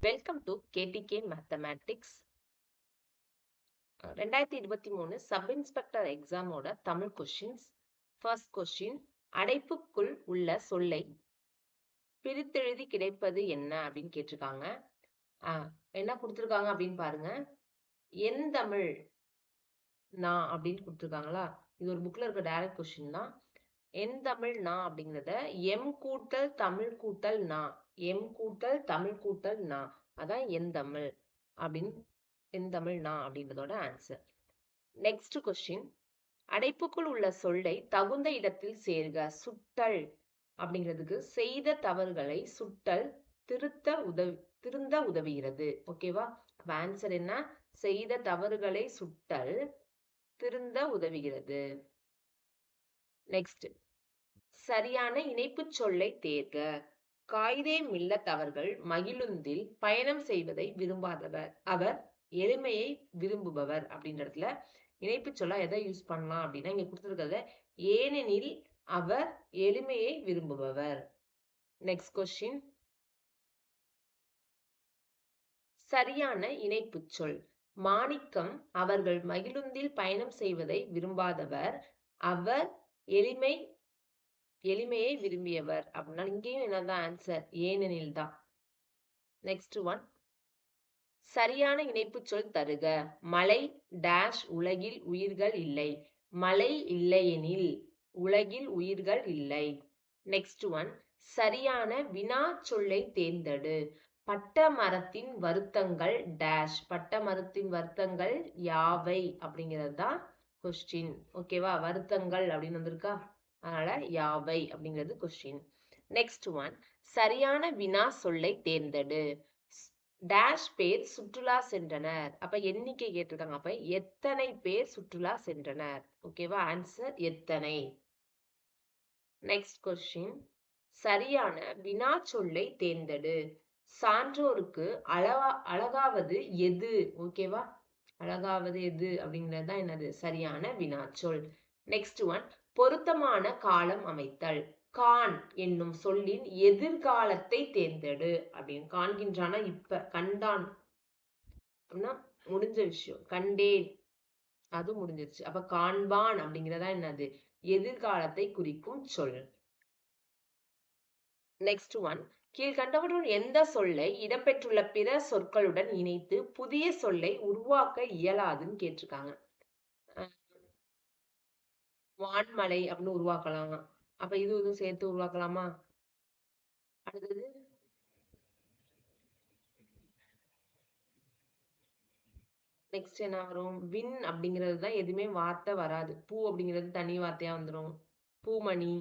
Welcome to KDK mathematics. 2023 sub inspector எக்ஸாமோட Tamil questions. First question, அடைப்புக்குள் உள்ள சொல்லை பிரித்தெழுதி கிடைப்பது என்ன அப்படின்னு கேட்டிருக்காங்க. என்ன கொடுத்துருக்காங்க அப்படின்னு பாருங்க. என் தமிழ் நான் அப்படின்னு கொடுத்துருக்காங்களா? இது ஒரு புக்ல இருக்க டைரக்ட் கொஸ்டின் தான். என் தமிழ் நான் அப்படிங்கிறத எம் கூட்டல் தமிழ் கூட்டல் நான், எம் கூட்டல் தமிழ் கூட்டல் நான், அதான் என் தமிழ் அப்படின்னு, என் தமிழ் நான் அப்படின்றதோட ஆன்சர். நெக்ஸ்ட் கொஸ்டின், அடைப்புக்குள் உள்ள சொல்லை தகுந்த இடத்தில் சேர்க. சுட்டல் அப்படிங்கிறதுக்கு செய்த தவறுகளை சுட்டல் திருந்த உதவுகிறது. ஓகேவா? ஆன்சர் என்ன? செய்த தவறுகளை சுட்டல் திருந்த உதவுகிறது. நெக்ஸ்ட், சரியான இணைப்பு சொல்லை தேர்க. காயிதே மில்லத் அவர்கள் மகிழுந்தில் பயணம் செய்வதை விரும்பாதவர், அவர் எளிமையை விரும்புபவர் அப்படின்றதுல இணைப்பு சொல்லா எதை யூஸ் பண்ணலாம் அப்படின்னா, இங்க கொடுத்திருக்கிறத ஏனெனில் அவர் எளிமையை விரும்புபவர். நெக்ஸ்ட் கொஸ்டின், சரியான இணைப்பு சொல். மாணிக்கம் அவர்கள் மகிழுந்தில் பயணம் செய்வதை விரும்பாதவர், அவர் எளிமையை விரும்பியவர் அப்படின்னா இங்கேயும் என்னதான் ஆன்சர்? ஏனெனில் தான். நெக்ஸ்ட் ஒன், சரியான இணைப்பு சொல் தருக. மழை டேஷ் உலகில் உயிர்கள் இல்லை. மழை இல்லையெனில் உலகில் உயிர்கள் இல்லை. நெக்ஸ்ட் ஒன், சரியான வினா சொல்லை தேர்ந்தெடு. பட்ட மரத்தின் வருத்தங்கள் டேஷ், பட்ட மரத்தின் வருத்தங்கள் யாவை அப்படிங்கிறது தான் கொஸ்டின். ஓகேவா? வருத்தங்கள் அப்படின்னு வந்திருக்கா, அதனால யாவை அப்படிங்கிறது கொஸ்டின். நெக்ஸ்ட் ஒன், சரியான வினா சொல்லை தேர்ந்தெடு. டேஷ் பேர் சுற்றுலா சென்றனர். அப்ப எண்ணிக்கை கேட்டிருக்காங்க. அப்ப எத்தனை பேர் சுற்றுலா சென்றனர்? ஓகேவா? ஆன்சர் எத்தனை. நெக்ஸ்ட் கொஸ்டின், சரியான வினா சொல்லை தேர்ந்தெடு. சான்றோருக்கு அழகாவது எது? ஓகேவா? அழகாவது எது அப்படிங்கிறது தான் என்னது? சரியான வினாச்சொல். நெக்ஸ்ட் ஒன், பொருத்தமான காலம் அமைத்தல். கான் என்னும் சொல்லின் எதிர்காலத்தை தேர்ந்தெடு அப்படின்னு. காண்கின்றானா இப்ப, கண்டான் அப்படின்னா முடிஞ்ச விஷயம், கண்டேன் அது முடிஞ்சிருச்சு. அப்ப காண்பான் அப்படிங்கிறதா என்னது? எதிர்காலத்தை குறிக்கும் சொல். நெக்ஸ்ட் ஒன், கீழ்கண்டவற்றுள் எந்த சொல்லை இடம்பெற்றுள்ள பிற சொற்களுடன் இணைத்து புதிய சொல்லை உருவாக்க இயலாதுன்னு கேட்டிருக்காங்க. வான்மலை அப்படின்னு உருவாக்கலாம். அப்ப இதுவும் சேர்த்து உருவாக்கலாமா? அடுத்தது நெக்ஸ்ட் என்ன வரும்? விண் அப்படிங்கிறது தான் எதுவுமே வார்த்தை வராது. பூ அப்படிங்கிறது தனி வார்த்தையா வந்துடும். பூமணி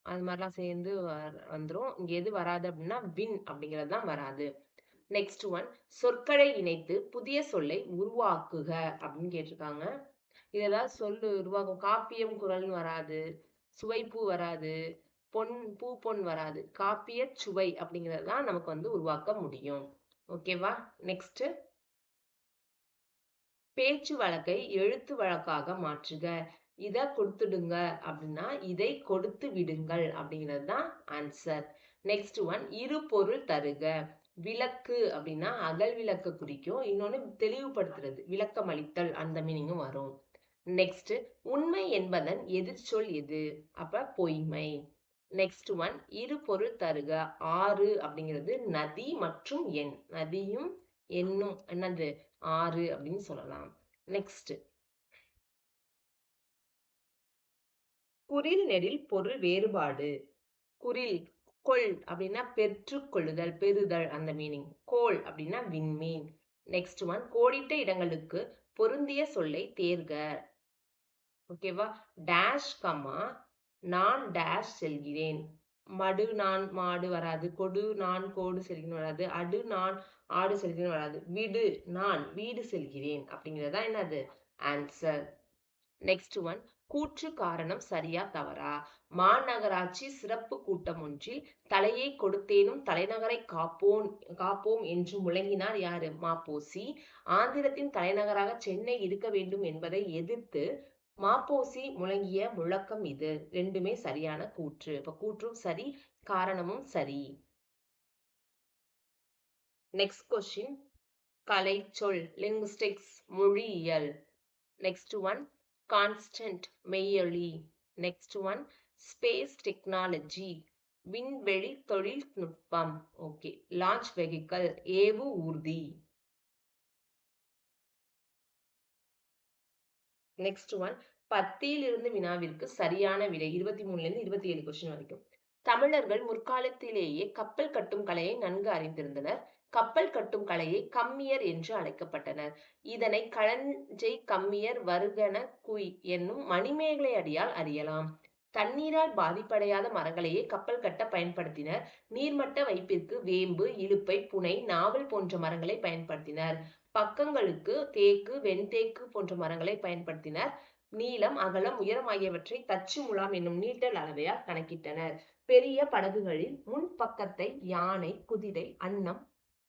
அது மாதிரிலாம் சேர்ந்து வந்துடும். இங்க எது வராது அப்படின்னா விண் அப்படிங்கிறது தான் வராது. நெக்ஸ்ட் ஒன், சொற்களை இணைத்து புதிய சொல்லை உருவாக்குக அப்படின்னு கேட்டிருக்காங்க. இது ஏதாவது சொல்லு உருவாக்கும். காப்பியம் குரல்னு வராது, சுவைப்பூ வராது, பூ பொன் வராது. காப்பிய சுவை அப்படிங்கிறது தான் நமக்கு வந்து உருவாக்க முடியும். ஓகேவா? நெக்ஸ்ட், பேச்சு வழக்கை எழுத்து வழக்காக மாற்றுக. இதை கொடுத்துடுங்க அப்படின்னா இதை கொடுத்து விடுங்கள் அப்படிங்கிறது தான் ஆன்சர். நெக்ஸ்ட் ஒன், இரு பொருள் தருக. விளக்கு அப்படின்னா அகல் விளக்க குறிக்கும், இன்னொன்னு தெளிவுபடுத்துறது, விளக்கம் அளித்தல், அந்த மீனிங்கும் வரும். நெக்ஸ்ட், உண்மை என்பதன் எதிர்ச்சொல் எது? அப்ப பொய்மை. நெக்ஸ்ட் ஒன், இரு பொருள் தருக. ஆறு அப்படிங்கிறது நதி மற்றும் எண், நதியும் எண்ணும் என்னது? ஆறு அப்படின்னு சொல்லலாம். நெக்ஸ்ட், குறில் நெடில் பொருள் வேறுபாடு. குறில், கொள் அப்படின்னா பெற்றுக்கொள்ளுதல், பெறுதல், அந்த மீனிங். கோள் அப்படின்னா விண்மீன். நெக்ஸ்ட் ஒன், கோடிட்ட இடங்களுக்கு பொருந்திய சொல்லை தேர்க. ஓகேவா? டேஷ் கமா நான் டேஷ் செல்கிறேன். மடு நான் மாடு வராது, கொடு நான் கோடு செல்கிறேன் வராது, அடு நான் ஆடு செல்கிறேன் வராது, விடு நான் வீடு செல்கிறேன் அப்படிங்கிறதா என்னது? ஆன்சர். நெக்ஸ்ட் ஒன், கூற்று காரணம் சரியா தவறா? மாநகராட்சி சிறப்பு கூட்டம் ஒன்றில் தலையை கொடுத்தேனும் தலைநகரை காப்போம் என்று முழங்கினார் யாரு? மாப்போசி. ஆந்திரத்தின் தலைநகராக சென்னை இருக்க வேண்டும் என்பதை எதிர்த்து மாப்போசி முழங்கிய முழக்கம் இது. ரெண்டுமே சரியான கூற்று. இப்ப கூற்றும் சரி, காரணமும் சரி. நெக்ஸ்ட் கொஸ்டின் கலைச்சொல் லிங்குஸ்டிக்ஸ் மொழியியல். நெக்ஸ்ட் ஒன் கான்ஸ்டன்ட் மெய்யொலி. நெக்ஸ்ட் ஒன் ஸ்பேஸ் டெக்னாலஜி விண்வெளி தொழில்நுட்பம். ஓகே. லான்ச் வெஹிக்கல் ஏவு ஊர்தி. நெக்ஸ்ட் ஒன் 10 வினாவிற்கு சரியான விடை 23 27 கொஸ்டின் வரைக்கும். தமிழர்கள் முற்காலத்திலேயே கப்பல் கட்டும் கலையை நன்கு அறிந்திருந்தனர். கப்பல் கட்டும் கலையை கம்மியர் என்று அழைக்கப்பட்டனர். இதனை களஞ்சை கம்மியர் வருகன குய் என்னும் மணிமேகலை அடியால் அறியலாம். தண்ணீரால் பாதிப்படையாத மரங்களையே கப்பல் கட்ட பயன்படுத்தினர். நீர்மட்ட வைப்பிற்கு வேம்பு, இலுப்பை, புனை, நாவல் போன்ற மரங்களை பயன்படுத்தினர். பக்கங்களுக்கு தேக்கு, வெண்தேக்கு போன்ற மரங்களை பயன்படுத்தினர். நீளம், அகலம், உயரம் ஆகியவற்றை தச்சு முலாம் என்னும் நீட்டல் அளவையால் கணக்கிட்டனர். பெரிய படகுகளில் முன் பக்கத்தை யானை, குதிரை, அன்னம்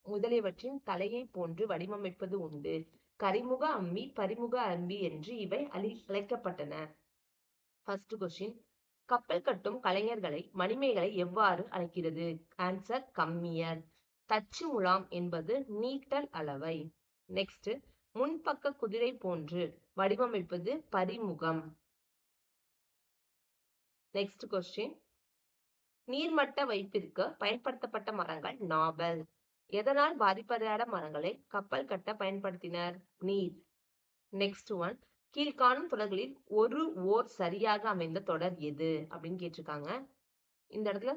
முதலியவற்றின் தலையை போன்று வடிவமைப்பது உண்டு. கரிமுக அம்பி, பரிமுக அம்பி என்று இவை அழைக்கப்பட்டன. ஃபர்ஸ்ட் கொஸ்டின் கப்பல் கட்டும் கலைஞர்களை மணிமேகலை எவ்வாறு அழைக்கிறது? ஆன்சர் கம்மியர். தச்சு முலாம் என்பது நீட்டல் அளவை. நெக்ஸ்ட் முன்பக்க குதிரை போன்று வடிவமைப்பது பரிமுகம். நெக்ஸ்ட் கொஸ்டின் நீர்மட்ட வைப்பிற்கு பயன்படுத்தப்பட்ட மரங்கள் நாவல். எதனால் பாதிப்படையாத மரங்களை கப்பல் கட்ட பயன்படுத்தினர்? நீர். நெக்ஸ்ட் ஒன் கீழ்காணும் தொடர்களில் ஒரு ஓர் சரியாக அமைந்த தொடர் எது அப்படின்னு கேட்டிருக்காங்க. இந்த இடத்துல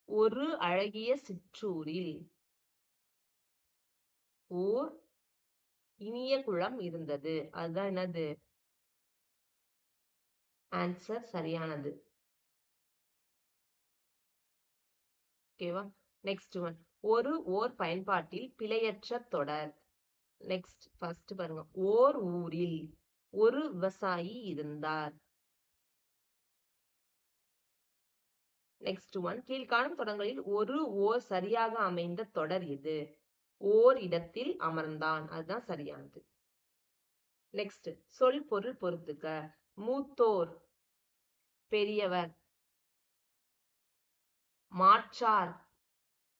ஒரு அழகிய சிற்றூரில் ஓர் இனிய குளம் இருந்தது. அதுதான் என்னது? ஆன்சர் சரியானது. ஓகேவா? நெக்ஸ்ட் ஒன் ஒரு ஓர் பயன்பாட்டில் பிழையற்ற தொடர். நெக்ஸ்ட் ஃபர்ஸ்ட் பாருங்க. ஓர் ஊரில் ஒரு விவசாயி இருந்தார். நெக்ஸ்ட் ஒன் கீழ்காணும் தொடர்களில் ஒரு ஓர் சரியாக அமைந்த தொடர் எது? ஓர் இடத்தில் அமர்ந்தான். அதுதான் சரியானது. நெக்ஸ்ட் சொல் பொருள் பொறுத்துக்க. மூத்தோர் பெரியவர், மாற்றார்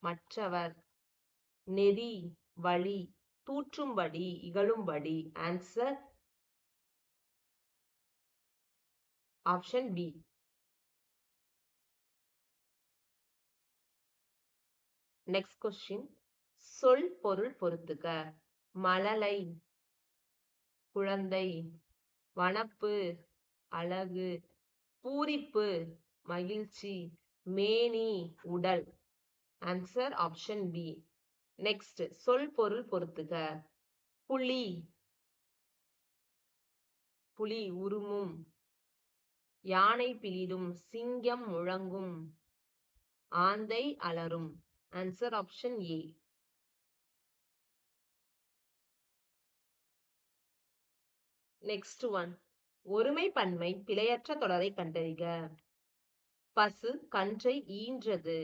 மற்றவர், நெறி வழி, தூற்றும்படி இகழும்படி. Answer option B. Next question சொல் பொருள் பொறுத்துக்க. மழலை குழந்தை, வனப்பு அழகு, பூரிப்பு மகிழ்ச்சி, மேனி உடல். Answer option B. நெக்ஸ்ட் சொல் பொருள் பொறுத்துக. புலி புலி உருமும், யானை பிளிரும், சிங்கம் முழங்கும், ஆந்தை அலரும். Answer option A. Next one ஒருமை பன்மை பிழையற்ற தொடரை கண்டறிக. பசு கன்றை ஈன்றது.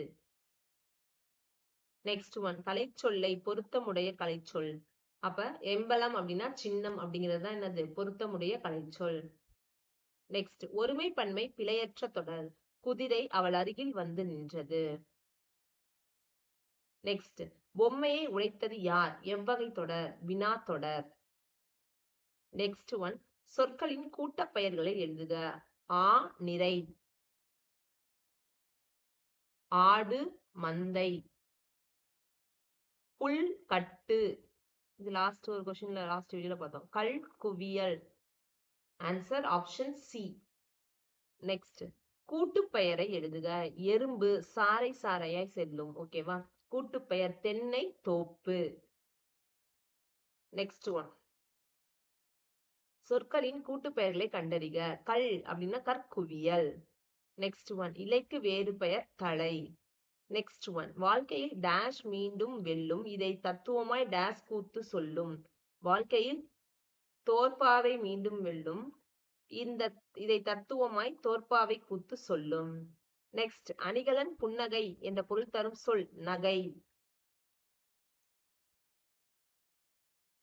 Next one கலைச்சொல்லை பொருத்தமுடைய கலைச்சொல். அப்ப எம்பலம் அப்படின்னா சின்னம் அப்படிங்கிறது தான் என்னது? பொருத்தமுடைய கலைச்சொல். நெக்ஸ்ட் ஒருமை பன்மை பிழையற்ற தொடர். குதிரை அவள் அருகில் வந்து நின்றது. நெக்ஸ்ட் பொம்மையை உடைத்தது யார்? எவ்வகை தொடர்? வினா தொடர். நெக்ஸ்ட் ஒன் சொற்களின் கூட்டப்பெயர்களை எழுதுக. ஆ நிறை, ஆடு மந்தை, புல் கட்டு. இது லாஸ்ட் ஒரு क्वेश्चनல லாஸ்ட் வீடியோல பார்த்தோம். கல் குவியல். Answer option C. நெக்ஸ்ட் கூட்டுப்பெயரை எழுதுக. எறும்பு சாறை சாறையாய் செல்லும். ஓகேவா? கூட்டுப்பெயர் தென்னை தோப்பு. நெக்ஸ்ட் ஒன் சொற்களின் கூட்டுப்பெயர்களை கண்டறிக. கல் அப்படின்னா கற்குவியல். நெக்ஸ்ட் ஒன் இலைக்கு வேறு பெயர் தலை. நெக்ஸ்ட் ஒன் வாழ்க்கையில் டேஷ் மீண்டும் வெல்லும், இதை தத்துவமாய் டேஷ் கூத்து சொல்லும். வாழ்க்கையில் தோற்பாவை மீண்டும் வெல்லும், இதை தத்துவமாய் தோற்பாவை கூத்து சொல்லும். நெக்ஸ்ட் அணிகலன் புன்னகை என்ற பொருள் தரும் சொல் நகை.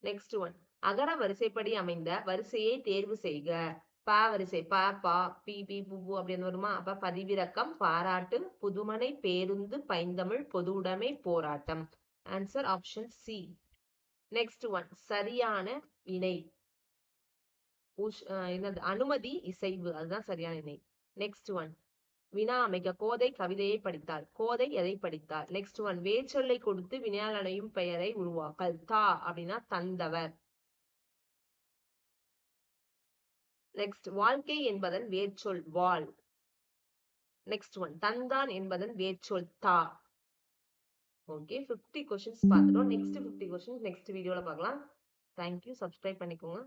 நெக்ஸ்ட் ஒன் அகர வரிசைப்படி அமைந்த வரிசையை தேர்வு செய்க. ப வரிசை ப, பா, பி, பி, பு, பூ அப்படின்னு வருமா? அப்ப பதிவிறக்கம், பாராட்டு, புதுமனை, பேருந்து, பைந்தமிழ், பொது உடைமை, போராட்டம். Answer option C. Next one சரியான இணை. என்னது? அனுமதி, இசைவு. அதுதான் சரியான இணை. நெக்ஸ்ட் ஒன் வினா அமைக்க. கோதை கவிதையை படித்தாள். கோதை எதை படித்தாள்? நெக்ஸ்ட் ஒன் வேர்ச்சொல்லை கொடுத்து வினையால் அடையும் பெயரை உருவாக்கல். தா அப்படின்னா தந்தவர். நெக்ஸ்ட் வாழ்க்கை என்பதன் வேர்ச்சொல் வாழ். நெக்ஸ்ட் ஒன் தந்தான் என்பதன் வேர்ச்சொல் தா. ஓகே 50 கொஸ்டின்ஸ் பார்த்துட்டோம். நெக்ஸ்ட் 50 கொஸ்டின்ஸ் நெக்ஸ்ட் வீடியோல பார்க்கலாம். தேங்க்யூ. சப்ஸ்கிரைப் பண்ணிக்கோங்க.